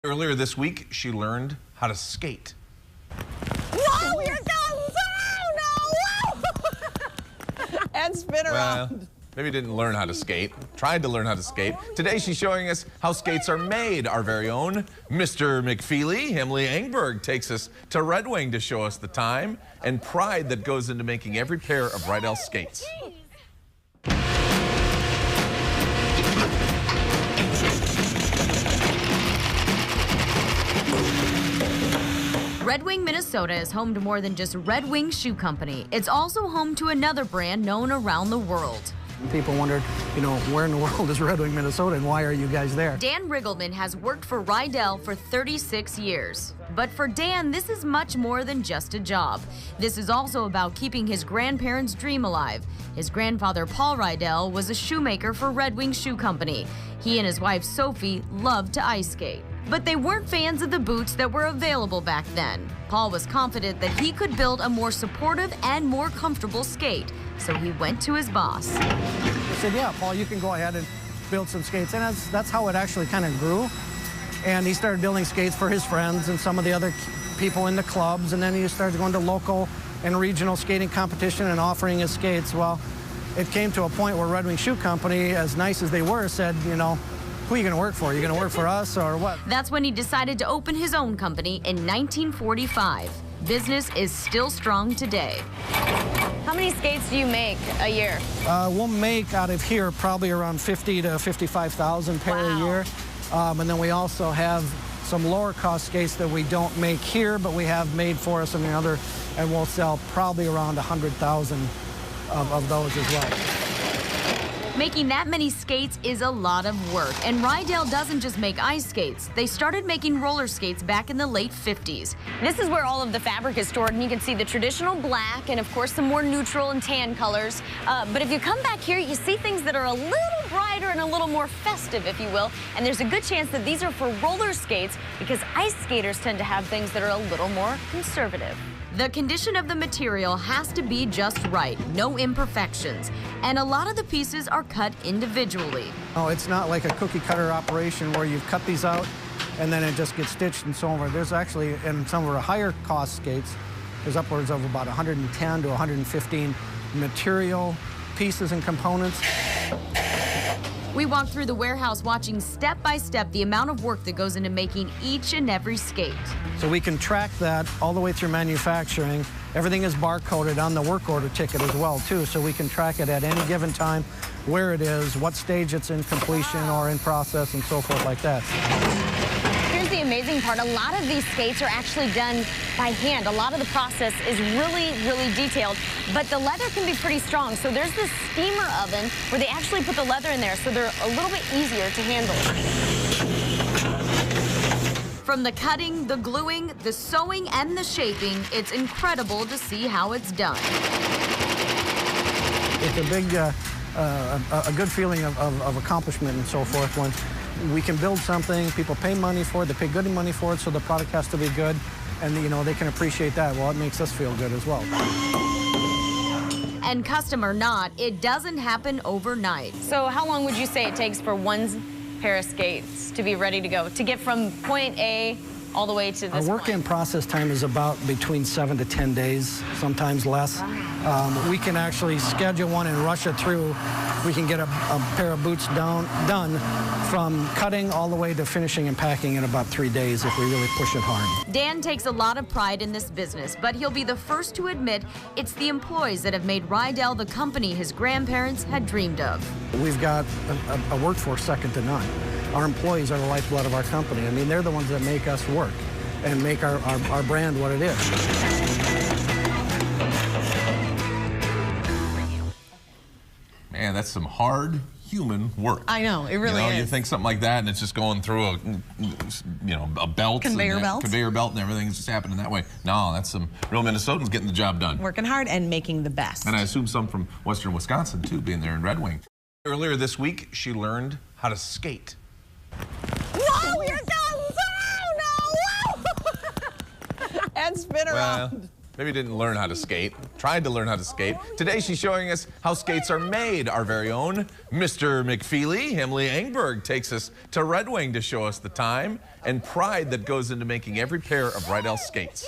Earlier this week, she learned how to skate. Whoa, here it comes! Oh, no! Whoa! And spin around. Well, maybe didn't learn how to skate. Tried to learn how to skate. Today, she's showing us how skates are made. Our very own Mr. McFeely, Himley Engberg, takes us to Red Wing to show us the time and pride that goes into making every pair of Riedell skates. Red Wing, Minnesota is home to more than just Red Wing Shoe Company. It's also home to another brand known around the world. People wondered, where in the world is Red Wing, Minnesota, and why are you guys there? Dan Riggleman has worked for Riedell for 36 years. But for Dan, this is much more than just a job. This is also about keeping his grandparents' dream alive. His grandfather, Paul Riedell, was a shoemaker for Red Wing Shoe Company. He and his wife, Sophie, loved to ice skate. But they weren't fans of the boots that were available back then. Paul was confident that he could build a more supportive and more comfortable skate, so he went to his boss. He said, yeah, Paul, you can go ahead and build some skates. And that's how it actually kind of grew. And he started building skates for his friends and some of the other people in the clubs. And then he started going to local and regional skating competition and offering his skates. Well, it came to a point where Red Wing Shoe Company, as nice as they were, said, who are you going to work for? Are you going to work for us or what? That's when he decided to open his own company in 1945. Business is still strong today. How many skates do you make a year? We'll make out of here probably around 50 to 55,000 pair a year. And then we also have some lower cost skates that we don't make here, but we have made for us and we'll sell probably around 100,000 of those as well. Making that many skates is a lot of work, and Riedell doesn't just make ice skates. They started making roller skates back in the late 50s. This is where all of the fabric is stored, and you can see the traditional black and, of course, some more neutral and tan colors. But if you come back here, you see things that are a little brighter and a little more festive, if you will. And there's a good chance that these are for roller skates because ice skaters tend to have things that are a little more conservative. The condition of the material has to be just right, no imperfections. And a lot of the pieces are cut individually. Oh, it's not like a cookie cutter operation where you cut these out and then it just gets stitched and so on. There's actually, in some of our higher cost skates, there's upwards of about 110 to 115 material pieces and components. We walked through the warehouse watching step by step the amount of work that goes into making each and every skate. So we can track that all the way through manufacturing. Everything is barcoded on the work order ticket as well, too, so we can track it at any given time, where it is, what stage it's in completion or in process, and so forth like that. Here's the amazing part. A lot of these skates are actually done by hand. A lot of the process is really, really detailed, but the leather can be pretty strong. So there's this steamer oven where they actually put the leather in there, so they're a little bit easier to handle. From the cutting, the gluing, the sewing, and the shaping, it's incredible to see how it's done. It's a big, a good feeling of accomplishment and so forth when we can build something, people pay money for it, they pay good money for it, so the product has to be good, and they can appreciate that. Well, it makes us feel good as well. And custom or not, it doesn't happen overnight. So how long would you say it takes for one pair of skates to be ready to go, to get from point A all the way to this Our work-in process time is about between 7 to 10 days, sometimes less. We can actually schedule one and rush it through. We can get a pair of boots done from cutting all the way to finishing and packing in about 3 days if we really push it hard. Dan takes a lot of pride in this business, but he'll be the first to admit it's the employees that have made Riedell the company his grandparents had dreamed of. We've got a workforce second to none. Our employees are the lifeblood of our company. I mean, they're the ones that make us work and make our brand what it is. Man, that's some hard human work. I know, it really is. You think something like that and it's just going through a belt. Conveyor belt. Conveyor belt and everything's just happening that way. No, that's some real Minnesotans getting the job done. Working hard and making the best. And I assume some from Western Wisconsin, too, being there in Red Wing. Earlier this week, she learned how to skate. Whoa, here it comes! Oh, no! Whoa! And spin around. Well, maybe didn't learn how to skate, tried to learn how to skate. Today she's showing us how skates are made. Our very own Mr. McFeely, Himley Engberg, takes us to Red Wing to show us the time and pride that goes into making every pair of Riedell skates.